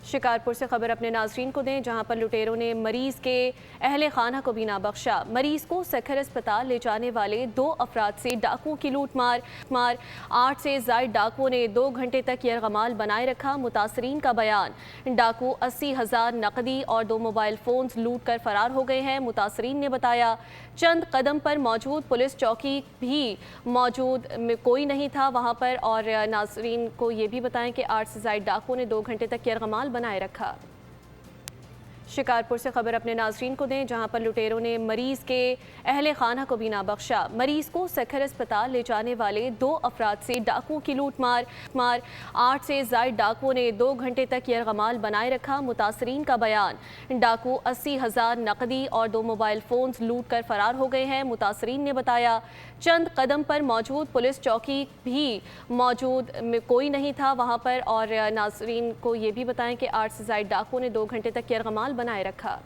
شکارپور سے خبر اپنے ناظرین کو دیں، جہاں پر لٹیروں نے مریض کے اہل خانہ کو بھی نہ بخشا۔ مریض کو سکھر اسپتال لے جانے والے 2 افراد سے ڈاکوؤں کی لوٹ مار 8 سے زائد ڈاکوؤں نے 2 گھنٹے تک یرغمال بنائے رکھا۔ متاثرین کا بیان، ڈاکو 80,000 نقدی اور 2 موبائل فونز لوٹ کر فرار ہو گئے ہیں۔ متاثرین نے بتایا چند قدم پر موجود پولیس چوکی بھی موجود کوئی نہیں تھا وہاں پر، اور ناظرین کو یہ بھی بتائیں کہ 8 سے زائد ڈاکوؤں نے 2 گھنٹے تک یرغمال بنائے رکھا۔ شکارپور سے خبر اپنے ناظرین کو دیں، جہاں پر لٹیروں نے مریض کے اہل خانہ کو بھی نہ بخشا۔ مریض کو سکھر اسپتال لے جانے والے 2 افراد سے ڈاکوؤں کی لوٹ مار 8 سے زائد ڈاکوؤں نے 2 گھنٹے تک یرغمال بنائے رکھا۔ متاثرین کا بیان، ڈاکو 80,000 نقدی اور 2 موبائل فونز لوٹ کر فرار ہو گئے ہیں۔ متاثرین نے بتایا چند قدم پر موجود پولیس چوکی بھی موجود کوئی نہیں تھا وہاں پر، اور ناظرین کو یہ بھی بتائیں کہ 8 سے زائد ڈاکوؤں نے 2 گھنٹے تک یرغمال بنائے رکھا۔